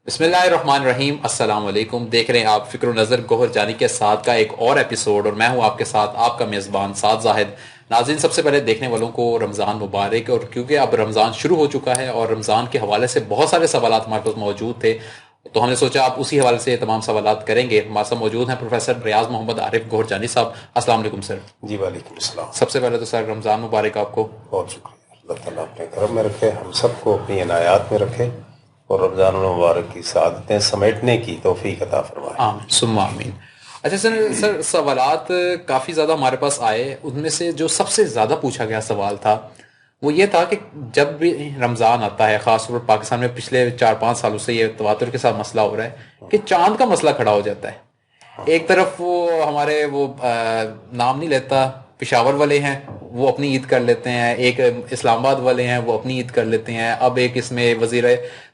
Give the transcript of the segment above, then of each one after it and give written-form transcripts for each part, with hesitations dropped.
بسم اللہ الرحمن الرحیم، السلام علیکم۔ دیکھ رہے ہیں آپ فکر و نظر گوہر جانی کے ساتھ کا ایک اور ایپیسوڈ، اور میں ہوں آپ کے ساتھ آپ کا میزبان سعد زاہد۔ ناظرین، سب سے پہلے دیکھنے والوں کو رمضان مبارک، اور کیونکہ اب رمضان شروع ہو چکا ہے اور رمضان کے حوالے سے بہت سارے سوالات ہمارے پاس موجود تھے، تو ہم نے سوچا آپ اسی حوالے سے تمام سوالات کریں گے۔ ہمارے ساتھ موجود ہیں پروفیسر ریاض محمد عارف گوہر جانی صاحب۔ السلام علیکم سر۔ جی وعلیکم السلام۔ سب سے پہلے تو سر رمضان مبارک آپ کو۔ بہت شکریہ، اللہ تعالیٰ اپنے کرم میں رکھے، ہم سب کو اپنی عنایات میں رکھے اور رمضان المبارک کی سعادتیں سمیٹنے کی توفیق عطا فرمائے۔ آمین ثم آمین۔ اچھا سر سوالات کافی زیادہ ہمارے پاس آئے، ان میں سے جو سب سے زیادہ پوچھا گیا سوال تھا وہ یہ تھا کہ جب بھی رمضان آتا ہے، خاص طور پر پاکستان میں پچھلے 4-5 سالوں سے یہ تواتر کے ساتھ مسئلہ ہو رہا ہے کہ چاند کا مسئلہ کھڑا ہو جاتا ہے۔ ایک طرف وہ ہمارے وہ نام نہیں لیتا پشاور والے ہیں، وہ اپنی عید کر لیتے ہیں، ایک اسلام آباد والے ہیں وہ اپنی عید کر لیتے ہیں، اب ایک اس میں وزیر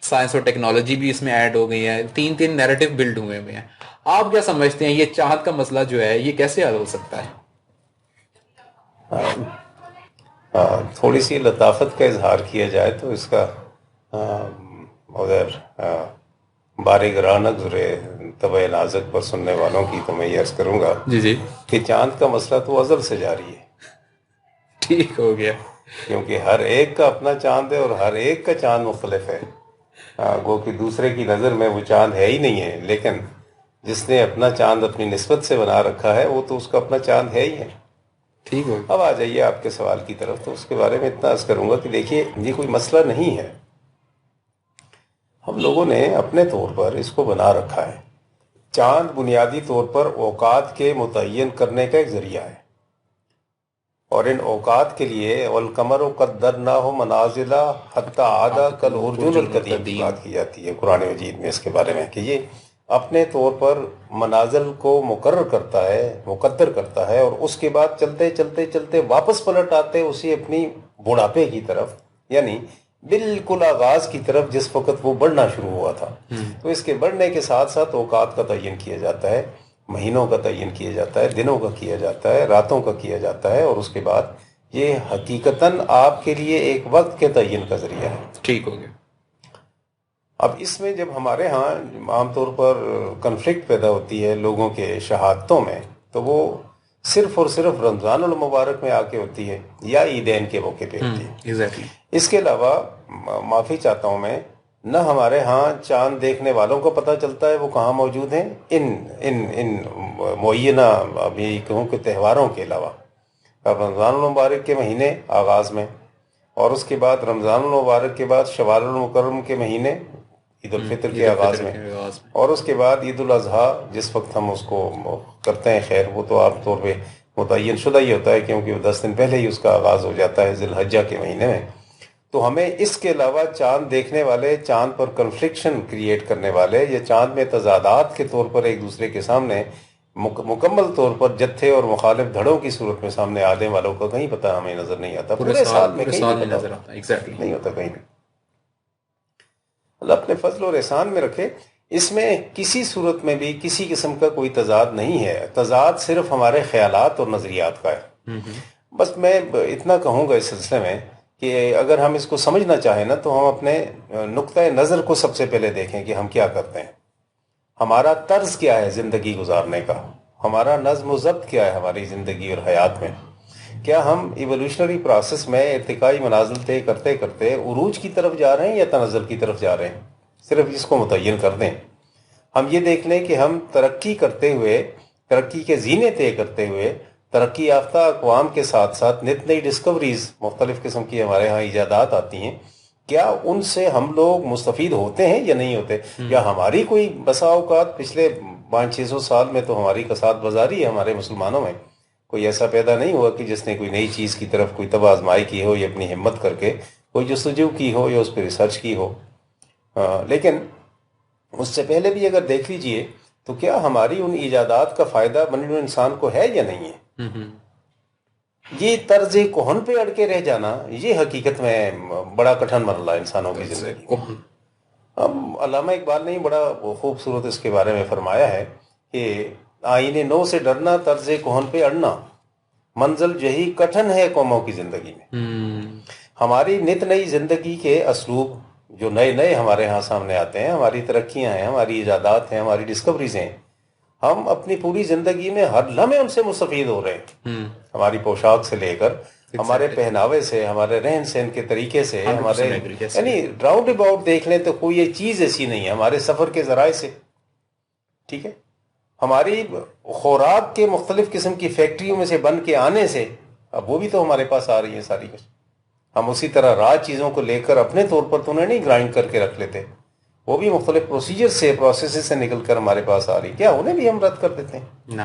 سائنس اور ٹیکنالوجی بھی اس میں ایڈ ہو گئی ہے، تین نیریٹو بلڈ ہوئے ہیں۔ آپ کیا سمجھتے ہیں یہ چاند کا مسئلہ جو ہے یہ کیسے حل ہو سکتا ہے؟ تھوڑی سی لطافت کا اظہار کیا جائے تو اس کا ادھر بارے گراں گزرے طبع نازک پر سننے والوں کی تو میں یہ عرض کروں گا جی کہ چاند کا مسئلہ تو ازل سے جاری ہے، ٹھیک ہو گیا، کیونکہ ہر ایک کا اپنا چاند ہے اور ہر ایک کا چاند مختلف ہے۔ گو کہ دوسرے کی نظر میں وہ چاند ہے ہی نہیں ہے، لیکن جس نے اپنا چاند اپنی نسبت سے بنا رکھا ہے وہ تو اس کا اپنا چاند ہے ہی ہے۔ ٹھیک ہو گیا۔ اب آ جائیے آپ کے سوال کی طرف، تو اس کے بارے میں اتنا عرض کروں گا کہ دیکھیے یہ کوئی مسئلہ نہیں ہے، ہم لوگوں نے اپنے طور پر اس کو بنا رکھا ہے۔ چاند بنیادی طور پر اوقات کے متعین کرنے کا ایک ذریعہ ہے، اور ان اوقات کے لیے والقمر قدرناہ منازل حتی عاد کالعرجون القدیم کی بات کی جاتی ہے قرآن مجید میں اس کے بارے میں، کہ یہ اپنے طور پر منازل کو مقرر کرتا ہے، مقدر کرتا ہے، اور اس کے بعد چلتے چلتے چلتے واپس پلٹ آتے اسی اپنی بڑھاپے کی طرف، یعنی بالکل آغاز کی طرف جس وقت وہ بڑھنا شروع ہوا تھا۔ تو اس کے بڑھنے کے ساتھ ساتھ اوقات کا تعین کیا جاتا ہے، مہینوں کا تعین کیا جاتا ہے، دنوں کا کیا جاتا ہے، راتوں کا کیا جاتا ہے، اور اس کے بعد یہ حقیقتاً آپ کے لیے ایک وقت کے تعین کا ذریعہ ہے۔ ٹھیک ہو گیا۔ اب اس میں جب ہمارے ہاں عام طور پر کنفلکٹ پیدا ہوتی ہے لوگوں کے شہادتوں میں، تو وہ صرف اور صرف رمضان المبارک میں آ کے ہوتی ہے یا عیدین کے موقع پہ ہوتی ہے۔ ایگزیکٹلی۔ اس کے علاوہ معافی چاہتا ہوں میں، نہ ہمارے ہاں چاند دیکھنے والوں کو پتہ چلتا ہے وہ کہاں موجود ہیں ان معینہ ابھی کہوں کہ تہواروں کے علاوہ۔ اب رمضان المبارک کے مہینے آغاز میں، اور اس کے بعد رمضان المبارک کے بعد شوال المکرم کے مہینے عید الفطر کے آغاز میں، اور اس کے بعد عید الاضحیٰ جس وقت ہم اس کو کرتے ہیں، خیر وہ تو عام طور پہ متعین شدہ ہی ہوتا ہے کیونکہ وہ 10 دن پہلے ہی اس کا آغاز ہو جاتا ہے ذی الحجہ کے مہینے میں۔ تو ہمیں اس کے علاوہ چاند دیکھنے والے، چاند پر کنفلکشن کریٹ کرنے والے، یا چاند میں تضادات کے طور پر ایک دوسرے کے سامنے مکمل طور پر جتھے اور مخالف دھڑوں کی صورت میں سامنے آنے والوں کا کہیں پتہ ہمیں نظر نہیں آتا، پورے سال میں کہیں نہیں نظر آتا، ایگزیکٹلی نہیں ہوتا کہیں بھی۔ اللہ اپنے فضل اور احسان میں رکھے، اس میں کسی صورت میں بھی کسی قسم کا کوئی تضاد نہیں ہے، تضاد صرف ہمارے خیالات اور نظریات کا ہے۔ بس میں اتنا کہوں گا اس سلسلے میں کہ اگر ہم اس کو سمجھنا چاہیں نا، تو ہم اپنے نقطۂ نظر کو سب سے پہلے دیکھیں کہ ہم کیا کرتے ہیں، ہمارا طرز کیا ہے زندگی گزارنے کا، ہمارا نظم و ضبط کیا ہے ہماری زندگی اور حیات میں۔ کیا ہم ایولیوشنری پروسیس میں ارتقائی منازل طے کرتے کرتے عروج کی طرف جا رہے ہیں یا تنزل کی طرف جا رہے ہیں؟ صرف اس کو متعین کر دیں۔ ہم یہ دیکھ لیں کہ ہم ترقی کرتے ہوئے، ترقی کے زینے طے کرتے ہوئے، ترقی یافتہ اقوام کے ساتھ ساتھ نت نئی ڈسکوریز، مختلف قسم کی ہمارے ہاں ایجادات آتی ہیں، کیا ان سے ہم لوگ مستفید ہوتے ہیں یا نہیں ہوتے؟ یا ہماری کوئی بسا اوقات پچھلے 500-600 سال میں تو ہماری کساد بازاری ہے، ہمارے مسلمانوں میں کوئی ایسا پیدا نہیں ہوا کہ جس نے کوئی نئی چیز کی طرف کوئی طب آزمائی کی ہو یا اپنی ہمت کر کے کوئی جستجو کی ہو یا اس پہ ریسرچ کی ہو۔ لیکن اس سے پہلے بھی اگر دیکھ لیجئے تو کیا ہماری ان ایجادات کا فائدہ بنی نوع انسان کو ہے یا نہیں ہے؟ یہ طرز کہن پہ اڑ کے رہ جانا، یہ حقیقت میں بڑا کٹھن مرحلہ ہے انسانوں کی زندگی۔ اب علامہ اقبال نے بڑا خوبصورت اس کے بارے میں فرمایا ہے کہ آئین نو سے ڈرنا، طرز کہن پہ اڑنا، منزل یہی کٹھن ہے قوموں کی زندگی میں۔ ہماری نت نئی زندگی کے اسلوب، جو نئے نئے ہمارے ہاں سامنے آتے ہیں، ہماری ترقیاں ہیں، ہماری ایجادات ہیں، ہماری ڈسکوریز ہیں، ہم اپنی پوری زندگی میں ہر لمحے ان سے مستفید ہو رہے ہیں، ہماری پوشاک سے لے کر ہمارے پہناوے سے، ہمارے رہن سہن کے طریقے سے، ہمارے یعنی راؤنڈ اباؤٹ دیکھ لیں تو کوئی یہ چیز ایسی نہیں ہے، ہمارے سفر کے ذرائع سے، ٹھیک ہے، ہماری خوراک کے مختلف قسم کی فیکٹریوں میں سے بن کے آنے سے، اب وہ بھی تو ہمارے پاس آ رہی ہیں ساری کچھ، ہم اسی طرح راج چیزوں کو لے کر اپنے طور پر تو انہیں نہیں گرائنڈ کر کے رکھ لیتے، وہ بھی مختلف پروسیجر سے، پروسیسز سے نکل کر ہمارے پاس آ رہی، کیا انہیں بھی ہم رد کر دیتے ہیں؟ نہ۔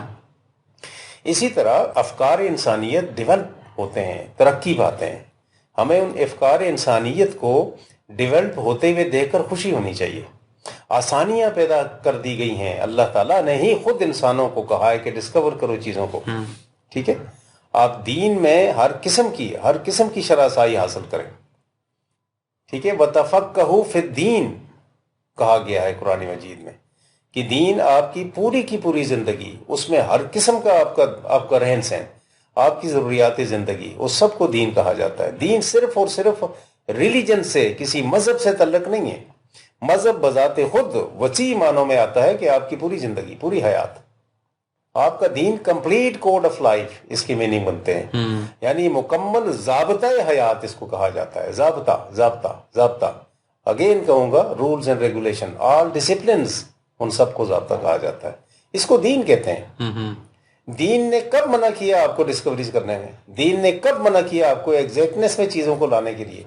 اسی طرح افکار انسانیت ڈیولپ ہوتے ہیں، ترقی پاتے ہیں، ہمیں ان افکار انسانیت کو ڈیولپ ہوتے ہوئے دیکھ کر خوشی ہونی چاہیے۔ آسانیاں پیدا کر دی گئی ہیں، اللہ تعالیٰ نے ہی خود انسانوں کو کہا ہے کہ ڈسکور کرو چیزوں کو، ٹھیک ہے، آپ دین میں ہر قسم کی شناسائی حاصل کریں، ٹھیک ہے، وَتَفَقَّهُ فِي الدِّينِ کہا گیا ہے قرآن مجید میں کہ دین آپ کی پوری زندگی، اس میں ہر قسم کا آپ کا رہن سہن، آپ کی ضروریات زندگی، اس سب کو دین کہا جاتا ہے۔ دین صرف اور صرف ریلیجن سے، کسی مذہب سے تعلق نہیں ہے۔ مذہب بذات خود وسیع معنوں میں آتا ہے کہ آپ کی پوری زندگی، پوری حیات، آپ کا دین کمپلیٹ کوڈ آف لائف اس کی میننگ بنتے ہیں، یعنی مکمل ضابطۂ حیات اس کو کہا جاتا ہے۔ ضابطہ اگین کہوں گا، rules and regulation, all disciplines, ان سب کو ضابطہ کہا جاتا ہے، اس کو دین کہتے ہیں۔ دین نے کب منع کیا آپ کو ڈسکوریز کرنے میں؟ دین نے کب منع کیا آپ کو ایگزیکٹنس میں چیزوں کو لانے کے لیے؟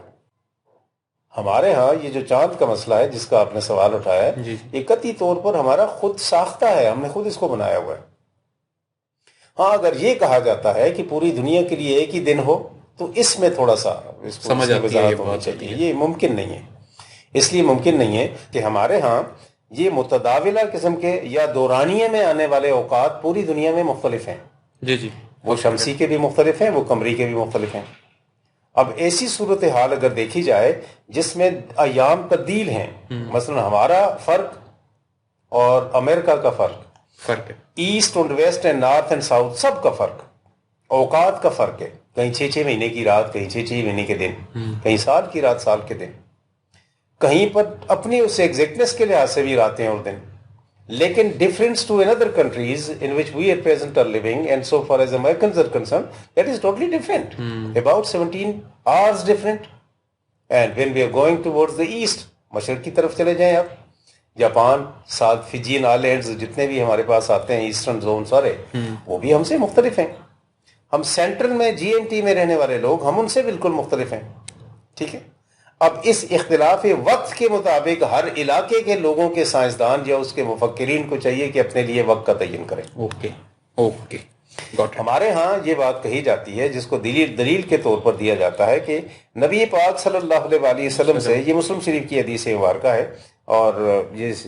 ہمارے ہاں یہ جو چاند کا مسئلہ ہے جس کا آپ نے سوال اٹھایا ہے، یہ قطعی طور پر ہمارا خود ساختہ ہے، ہم نے خود اس کو بنایا ہوا ہے۔ ہاں اگر یہ کہا جاتا ہے کہ پوری دنیا کے لیے ایک ہی دن ہو تو اس میں تھوڑا سا اس کو وضاحت ہونی چاہیے، یہ ممکن نہیں ہے۔ اس لیے ممکن نہیں ہے کہ ہمارے ہاں یہ متداولہ قسم کے یا دورانیے میں آنے والے اوقات پوری دنیا میں مختلف ہیں، جی وہ شمسی کے بھی مختلف ہیں، وہ قمری کے بھی مختلف ہیں۔ اب ایسی صورتحال اگر دیکھی جائے جس میں ایام تبدیل ہیں، مثلا ہمارا فرق اور امریکہ کا فرق ہے، east and west and north and south, سب کا فرق، اوقات کا فرق ہے، کہیں 6 مہینے کی رات، کہیں 6 مہینے کے دن، کہیں سال کی رات سال کے دن، کہیں پر اپنی اس ایگزیکٹنس کے لحاظ سے بھی راتیں اور دن، لیکن difference to another countries in which we at present are living and so far as Americans are concerned, that is totally different, about 17 hours different. And when we are going towards the east، مشرق کی طرف چلے جائیں آپ، Japan, ساتھ فجین islands جتنے بھی ہمارے پاس آتے ہیں، ایسٹرن زون سارے، وہ بھی ہم سے مختلف ہیں۔ ہم سینٹرل میں GMT میں رہنے والے لوگ، ہم ان سے بالکل مختلف ہیں، ٹھیک ہے۔ اب اس اختلاف وقت کے مطابق ہر علاقے کے لوگوں کے سائنسدان یا اس کے مفکرین کو چاہیے کہ اپنے لیے وقت کا تعین کریں۔ اوکے ہمارے ہاں یہ بات کہی جاتی ہے جس کو دلیل کے طور پر دیا جاتا ہے کہ نبی پاک صلی اللہ علیہ وسلم سے، یہ مسلم شریف کی حدیث مبارکہ ہے اور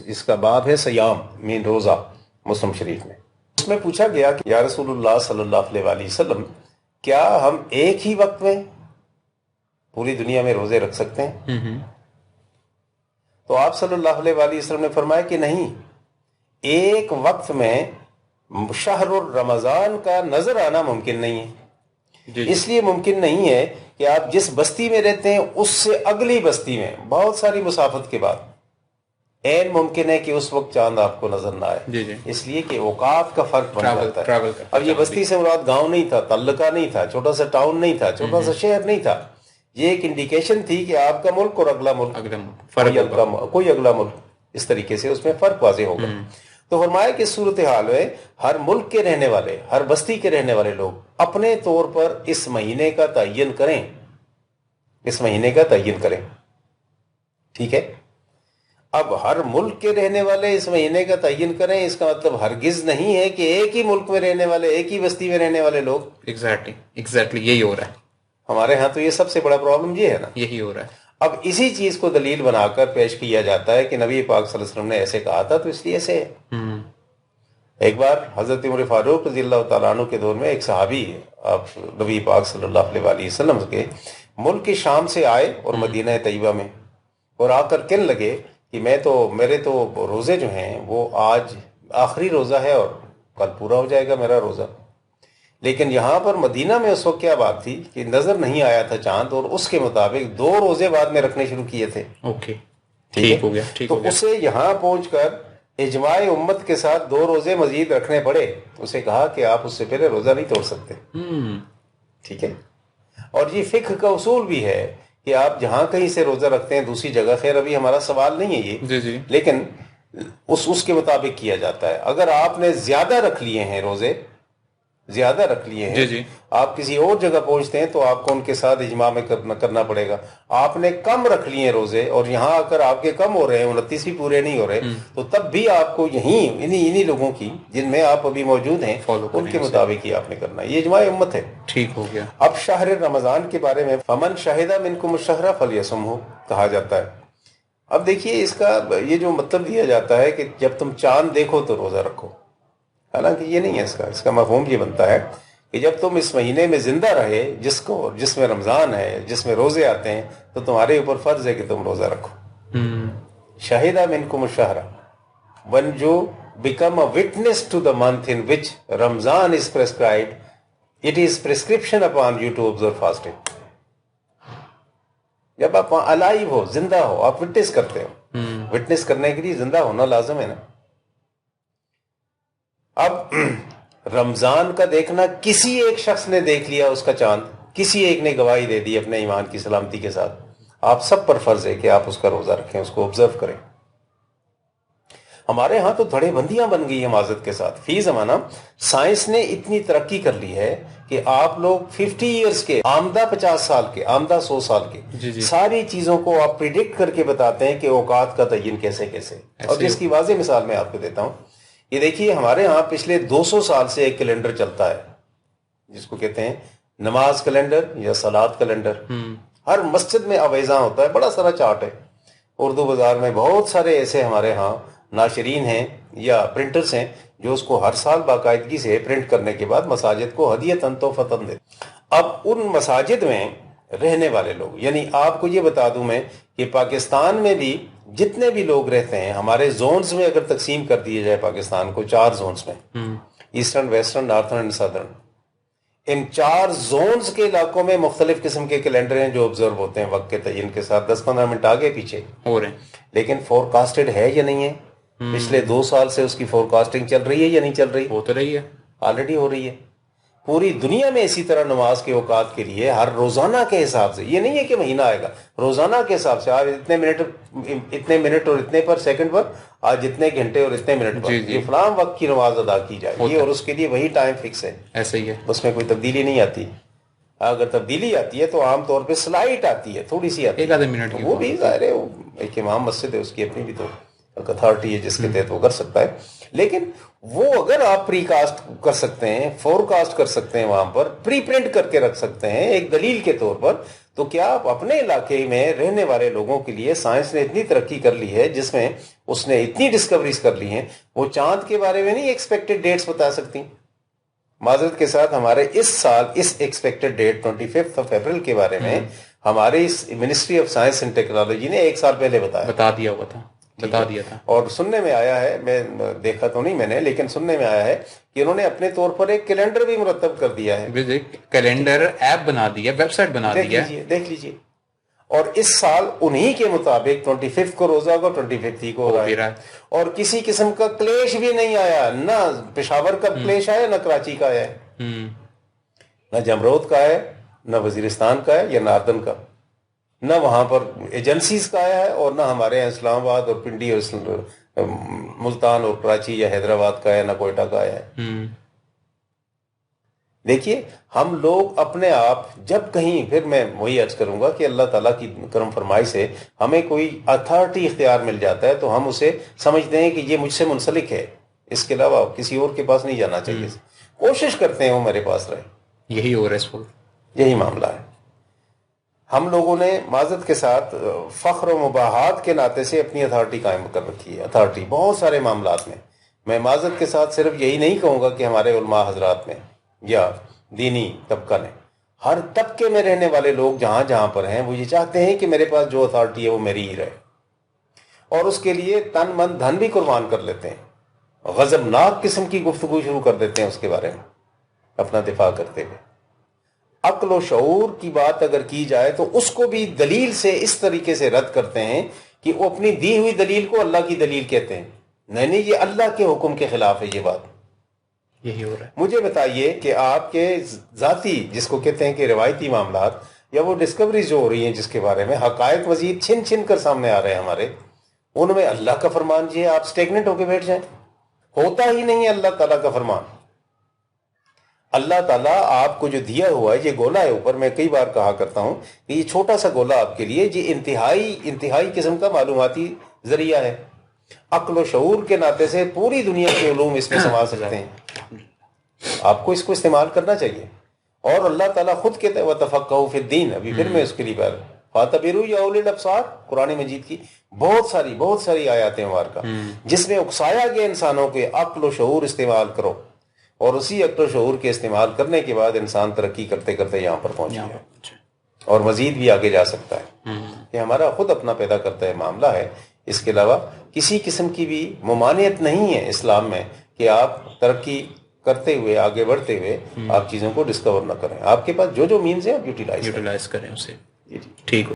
اس کا باب ہے سیام، مین روزہ، مسلم شریف میں۔ اس میں پوچھا گیا کہ یا رسول اللہ صلی اللہ علیہ وسلم، کیا ہم ایک ہی وقت میں پوری دنیا میں روزے رکھ سکتے ہیں؟ تو آپ صلی اللہ علیہ وسلم نے فرمایا کہ نہیں، ایک وقت میں شہر رمضان کا نظر آنا ممکن نہیں ہے۔ اس لیے ممکن نہیں ہے کہ آپ جس بستی میں رہتے ہیں اس سے اگلی بستی میں بہت ساری مسافت کے بعد این ممکن ہے کہ اس وقت چاند آپ کو نظر نہ آئے، اس لیے کہ اوقات کا فرق بن جاتا ہے۔ اب یہ بستی سے مراد گاؤں نہیں تھا، تعلقہ نہیں تھا، چھوٹا سا ٹاؤن نہیں تھا، چھوٹا سا شہر نہیں تھا، یہ ایک انڈیکیشن تھی کہ آپ کا ملک اور اگلا ملک، کوئی اگلا ملک، اس طریقے سے اس میں فرق واضح ہوگا۔ تو فرمایا کہ صورتحال میں ہر ملک کے رہنے والے، ہر بستی کے رہنے والے لوگ اپنے طور پر اس مہینے کا تعین کریں، اس مہینے کا تعین کریں، ٹھیک ہے۔ اب ہر ملک کے رہنے والے اس مہینے کا تعین کریں، اس کا مطلب ہرگز نہیں ہے کہ ایک ہی ملک میں رہنے والے، ایک ہی بستی میں رہنے والے لوگ۔ ایگزیکٹلی یہی ہو رہا ہے ہمارے ہاں، تو یہ سب سے بڑا پرابلم یہ ہے نا، یہی ہو رہا ہے۔ اب اسی چیز کو دلیل بنا کر پیش کیا جاتا ہے کہ نبی پاک صلی اللہ علیہ وسلم نے ایسے کہا تھا تو اس لیے ایسے ہے۔ ایک بار حضرت عمر فاروق رضی اللہ تعالیٰ عنہ کے دور میں ایک صحابی، آپ نبی پاک صلی اللہ علیہ وسلم کے ملک کے شام سے آئے اور مدینہ طیبہ میں، اور آ کر کہنے لگے کہ میرے تو روزے جو ہیں وہ آج آخری روزہ ہے اور کل پورا ہو جائے گا میرا روزہ، لیکن یہاں پر مدینہ میں اس وقت کیا بات تھی کہ نظر نہیں آیا تھا چاند، اور اس کے مطابق 2 روزے بعد میں رکھنے شروع کیے تھے. اوکے، ٹھیک ہو گیا، ٹھیک تو ہو گیا. اسے یہاں پہنچ کر اجماع امت کے ساتھ 2 روزے مزید رکھنے پڑے. اسے کہا کہ آپ اس سے پہلے روزہ نہیں توڑ سکتے. ٹھیک ہے. اور یہ فقہ کا اصول بھی ہے کہ آپ جہاں کہیں سے روزہ رکھتے ہیں دوسری جگہ، خیر ابھی ہمارا سوال نہیں ہے یہ، جی جی، لیکن اس کے مطابق کیا جاتا ہے. اگر آپ نے زیادہ رکھ لیے ہیں روزے، زیادہ رکھ لیے ہیں، جی جی، آپ کسی اور جگہ پہنچتے ہیں تو آپ کو ان کے ساتھ اجماع میں کرنا پڑے گا. آپ نے کم رکھ لیے ہیں روزے اور یہاں آ کر آپ کے کم ہو رہے ہیں، 29 بھی پورے نہیں ہو رہے، تو تب بھی آپ کو یہیں انہی لوگوں کی جن میں آپ ابھی موجود ہیں فالو ان کے مطابق ہی آپ نے کرنا ہے. یہ اجماع امت ہے. ٹھیک ہو گیا. اب شہر رمضان کے بارے میں فمن شہد منکم الشہر فلیصمہ کہا جاتا ہے. اب دیکھیے اس کا یہ جو مطلب دیا جاتا ہے کہ جب تم چاند دیکھو تو روزہ رکھو، حالانکہ یہ نہیں ہے. اس کا مفہوم یہ بنتا ہے کہ جب تم اس مہینے میں زندہ رہے، جس میں رمضان ہے، جس میں روزے آتے ہیں، تو تمہارے اوپر فرض ہے کہ تم روزہ رکھو. شہد منکم الشہر، when you become a witness to the month in which Ramzan is prescribed, it is prescription upon you to observe fasting. جب آپ الائیو ہو، زندہ ہو، آپ وٹنس کرتے ہو. وٹنس کرنے کے لیے زندہ ہونا لازم ہے نا. اب رمضان کا دیکھنا، کسی ایک شخص نے دیکھ لیا اس کا چاند، کسی ایک نے گواہی دے دی اپنے ایمان کی سلامتی کے ساتھ، آپ سب پر فرض ہے کہ آپ اس کا روزہ رکھیں، اس کو آبزرو کریں. ہمارے ہاں تو دھڑے بندیاں بن گئی ہیں معذرت کے ساتھ. فی زمانہ سائنس نے اتنی ترقی کر لی ہے کہ آپ لوگ 50 ایئرز کے، آمدہ 50 سال کے، آمدہ 100 سال کے ساری چیزوں کو آپ پریڈکٹ کر کے بتاتے ہیں کہ اوقات کا تعین کیسے کیسے. اور جس کی واضح مثال میں آپ کو دیتا ہوں، یہ دیکھیے ہمارے ہاں پچھلے 200 سال سے ایک کیلنڈر چلتا ہے جس کو کہتے ہیں نماز کیلنڈر یا صلات کیلنڈر. ہر مسجد میں آویزاں ہوتا ہے، بڑا سارا چارٹ ہے. اردو بازار میں بہت سارے ایسے ہمارے ہاں ناشرین ہیں یا پرنٹرز ہیں جو اس کو ہر سال باقاعدگی سے پرنٹ کرنے کے بعد مساجد کو ہدیۃً تحفۃً دیتے. اب ان مساجد میں رہنے والے لوگ، یعنی آپ کو یہ بتا دوں میں کہ پاکستان میں بھی جتنے بھی لوگ رہتے ہیں، ہمارے زونز میں اگر تقسیم کر دیے جائے پاکستان کو 4 زونز میں، eastern, western, northern and southern, ان 4 زونز کے علاقوں میں مختلف قسم کے کیلنڈر ہیں جو آبزرو ہوتے ہیں وقت کے تعین کے ساتھ، 10-15 منٹ آگے پیچھے ہو رہے ہیں. لیکن فور کاسٹڈ ہے یا نہیں ہے؟ پچھلے 2 سال سے اس کی فور کاسٹنگ چل رہی ہے یا نہیں چل رہی؟ ہو تو رہی ہے، آلریڈی ہو رہی ہے. پوری دنیا میں اسی طرح نماز کے اوقات کے لیے ہر روزانہ کے حساب سے، یہ نہیں ہے کہ مہینہ آئے گا، روزانہ کے حساب سے آج اتنے منٹ اور اتنے پر سیکنڈ پر، آج اتنے گھنٹے اور اتنے منٹ پر یہ فلاں وقت کی نماز ادا کی جائے گی، اور اس کے لیے وہی ٹائم فکس ہے. ایسا ہی ہے، اس میں کوئی تبدیلی نہیں آتی. اگر تبدیلی آتی ہے تو عام طور پہ سلائٹ آتی ہے، تھوڑی سی آتی ہے، 1 آدھے منٹ کی. وہ بھی ظاہر ہے، ایک امام مسجد ہے، اس کی اپنی بھی تو اتھارٹی ہے جس کے تحت وہ کر سکتا ہے. لیکن وہ اگر آپ پری کاسٹ کر سکتے ہیں، فور کاسٹ کر سکتے ہیں، وہاں پر پری پرنٹ کر کے رکھ سکتے ہیں ایک دلیل کے طور پر، تو کیا آپ اپنے علاقے میں رہنے والے لوگوں کے لیے سائنس نے اتنی ترقی کر لی ہے جس میں اس نے اتنی ڈسکوریز کر لی ہیں، وہ چاند کے بارے میں نہیں ایکسپیکٹڈ ڈیٹس بتا سکتی. معذرت کے ساتھ ہمارے اس سال اس ایکسپیکٹڈ ڈیٹ 25 اپریل کے بارے میں ہمارے اس ministry of science and technology نے 1 سال پہلے بتا دیا تھا. اور سننے میں آیا ہے، میں دیکھا تو نہیں میں نے، لیکن سننے میں آیا ہے کہ انہوں نے اپنے طور پر ایک کیلنڈر بھی مرتب کر دیا ہے، کیلنڈر ایپ بنا دی ہے، ویب سائٹ بنا دی ہے. دیکھ لیجئے. اور اس سال انہی کے مطابق 25 کو روزہ ہوگا، 25 ہی کو ہو رہا ہے. اور کسی قسم کا کلیش بھی نہیں آیا، نہ پشاور کا کلیش آیا، نہ کراچی کا آیا ہے، نہ جمرود کا ہے، نہ وزیرستان کا ہے یا ناردن کا، نہ وہاں پر ایجنسیز کا آیا ہے، اور نہ ہمارے یہاں اسلام آباد اور پنڈی اور ملتان اور کراچی یا حیدرآباد کا ہے، نہ کوئٹہ کا آیا ہے. دیکھیے ہم لوگ اپنے آپ جب کہیں، پھر میں وہی عرض کروں گا کہ اللہ تعالیٰ کی کرم فرمائی سے ہمیں کوئی اتھارٹی اختیار مل جاتا ہے تو ہم اسے سمجھتے ہیں کہ یہ مجھ سے منسلک ہے، اس کے علاوہ کسی اور کے پاس نہیں جانا چاہیے. کوشش کرتے ہیں وہ میرے پاس رہے. یہی ہو رہا ہے، یہی معاملہ ہے. ہم لوگوں نے معذرت کے ساتھ فخر و مباحات کے ناطے سے اپنی اتھارٹی قائم کر رکھی ہے. اتھارٹی بہت سارے معاملات میں، میں معذرت کے ساتھ صرف یہی نہیں کہوں گا کہ ہمارے علماء حضرات میں یا دینی طبقہ نے، ہر طبقے میں رہنے والے لوگ جہاں جہاں پر ہیں وہ یہ چاہتے ہیں کہ میرے پاس جو اتھارٹی ہے وہ میری ہی رہے، اور اس کے لیے تن من دھن بھی قربان کر لیتے ہیں. غضبناک قسم کی گفتگو شروع کر دیتے ہیں اس کے بارے میں. اپنا دفاع کرتے ہوئے. عقل و شعور کی بات اگر کی جائے تو اس کو بھی دلیل سے اس طریقے سے رد کرتے ہیں کہ وہ اپنی دی ہوئی دلیل کو اللہ کی دلیل کہتے ہیں. نہیں, یہ اللہ کے حکم کے خلاف ہے. یہ بات یہی ہو رہا ہے. مجھے بتائیے کہ آپ کے ذاتی جس کو کہتے ہیں کہ روایتی معاملات یا وہ ڈسکوریز جو ہو رہی ہیں جس کے بارے میں حقائق مزید چھن چھن کر سامنے آ رہے ہیں ہمارے, ان میں اللہ کا فرمان جی ہے, آپ سٹیگنٹ ہو کے بیٹھ جائیں. ہوتا ہی نہیں ہے اللہ تعالیٰ کا فرمان. اللہ تعالیٰ آپ کو جو دیا ہوا ہے یہ گولا ہے اوپر, میں کئی بار کہا کرتا ہوں کہ یہ چھوٹا سا گولا آپ کے لیے یہ انتہائی قسم کا معلوماتی ذریعہ ہے. عقل و شعور کے ناطے سے پوری دنیا کے علوم اس میں سما سکتے ہیں. آپ کو اس کو استعمال کرنا چاہیے. اور اللہ تعالیٰ خود کہتا ہے وَتَفَقَّهُوا فِي الدِّينِ. ابھی پھر میں اس کے لیے فَاعْتَبِرُوا يَا أُولِي الْأَبْصَارِ, قرآن مجید کی بہت ساری آیات ہیں مبارکہ جس میں اکسایا گیا انسانوں کے عقل و شعور استعمال کرو, اور اسی عقل و شعور کے استعمال کرنے کے بعد انسان ترقی کرتے کرتے یہاں پر پہنچ گیا اور مزید بھی آگے جا سکتا ہے. یہ ہمارا خود اپنا پیدا کرتا ہے معاملہ ہے. اس کے علاوہ کسی قسم کی بھی ممانعت نہیں ہے اسلام میں کہ آپ ترقی کرتے ہوئے آگے بڑھتے ہوئے آپ چیزوں کو ڈسکور نہ کریں. آپ کے پاس جو مینز ہیں آپ یوٹیلائز کریں اسے. جی ٹھیک.